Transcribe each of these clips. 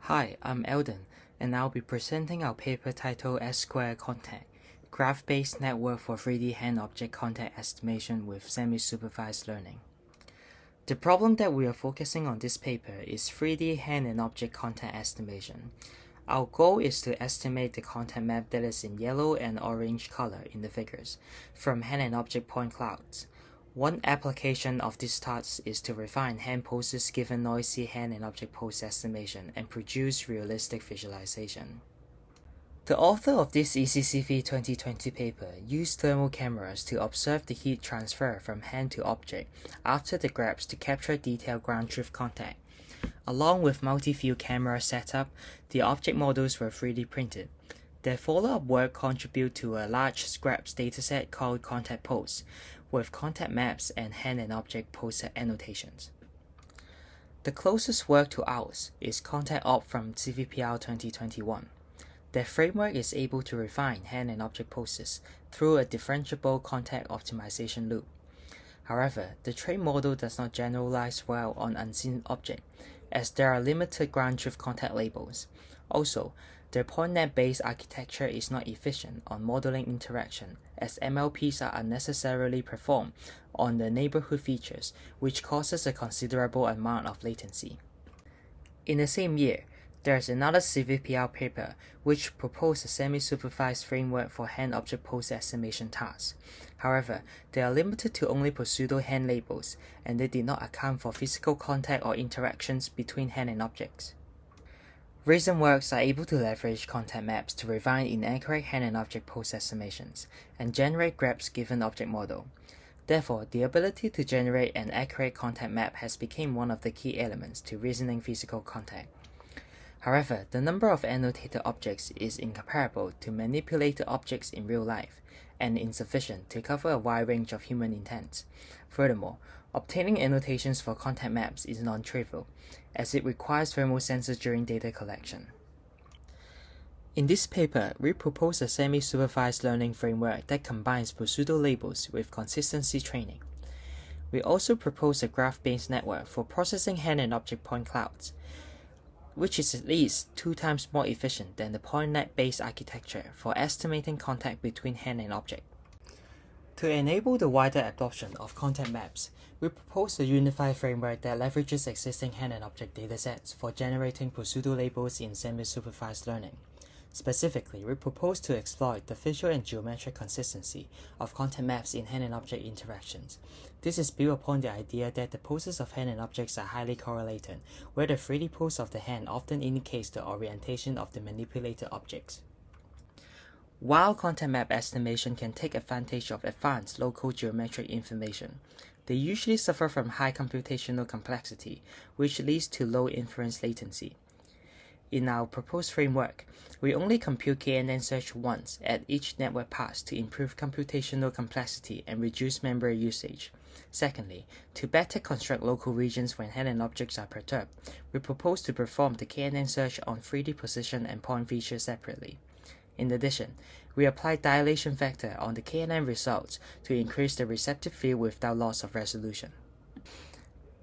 Hi, I'm Eldon, and I'll be presenting our paper titled S2Contact, Graph-Based Network for 3D Hand-Object Contact Estimation with Semi-Supervised Learning. The problem that we are focusing on this paper is 3D hand and object contact estimation. Our goal is to estimate the contact map that is in yellow and orange color in the figures from hand and object point clouds. One application of this task is to refine hand poses given noisy hand and object pose estimation and produce realistic visualization. The author of this ECCV 2020 paper used thermal cameras to observe the heat transfer from hand to object after the grabs to capture detailed ground truth contact. Along with multi-view camera setup, the object models were 3D printed. Their follow-up work contributed to a large scraps dataset called contact pose, with contact maps and hand and object pose annotations. The closest work to ours is Contact Op from CVPR 2021. Their framework is able to refine hand and object poses through a differentiable contact optimization loop. However, the trained model does not generalize well on unseen object, as there are limited ground truth contact labels. Also, their PointNet-based architecture is not efficient on modeling interaction, as MLPs are unnecessarily performed on the neighborhood features, which causes a considerable amount of latency. In the same year, there is another CVPR paper which proposed a semi-supervised framework for hand-object pose estimation tasks. However, they are limited to only pseudo-hand labels, and they did not account for physical contact or interactions between hand and objects. Recent works are able to leverage contact maps to refine inaccurate hand and object pose estimations and generate grabs given object model. Therefore, the ability to generate an accurate contact map has become one of the key elements to reasoning physical contact. However, the number of annotated objects is incomparable to manipulated objects in real life and insufficient to cover a wide range of human intents. Furthermore, obtaining annotations for contact maps is non-trivial, as it requires thermal sensors during data collection. In this paper, we propose a semi-supervised learning framework that combines pseudo-labels with consistency training. We also propose a graph-based network for processing hand and object point clouds, which is at least 2 times more efficient than the PointNet-based architecture for estimating contact between hand and object. To enable the wider adoption of contact maps, we propose a unified framework that leverages existing hand and object datasets for generating pseudo-labels in semi-supervised learning. Specifically, we propose to exploit the visual and geometric consistency of contact maps in hand and object interactions. This is built upon the idea that the poses of hand and objects are highly correlated, where the 3D pose of the hand often indicates the orientation of the manipulated objects. While contact map estimation can take advantage of advanced local geometric information, they usually suffer from high computational complexity, which leads to low inference latency. In our proposed framework, we only compute KNN search once at each network pass to improve computational complexity and reduce memory usage. Secondly, to better construct local regions when hand and objects are perturbed, we propose to perform the KNN search on 3D position and point features separately. In addition, we apply dilation factor on the KNN results to increase the receptive field without loss of resolution.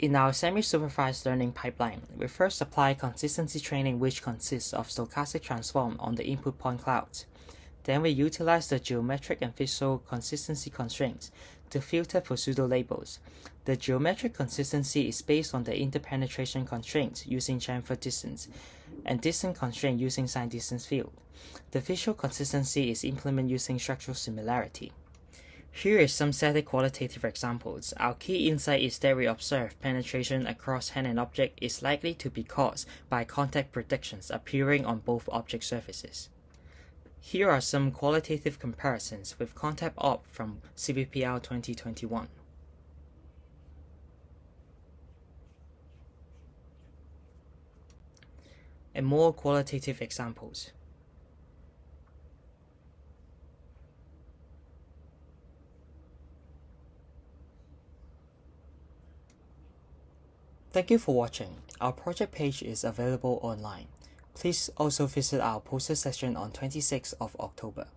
In our semi-supervised learning pipeline, we first apply consistency training, which consists of stochastic transform on the input point clouds. Then we utilize the geometric and visual consistency constraints to filter pseudo-labels. The geometric consistency is based on the interpenetration constraints using chamfer distance and distance constraint using sign distance field. The visual consistency is implemented using structural similarity. Here is some static qualitative examples. Our key insight is that we observe penetration across hand and object is likely to be caused by contact predictions appearing on both object surfaces. Here are some qualitative comparisons with Contact Op from CVPR 2021. And more qualitative examples. Thank you for watching. Our project page is available online. Please also visit our poster session on 26th of October.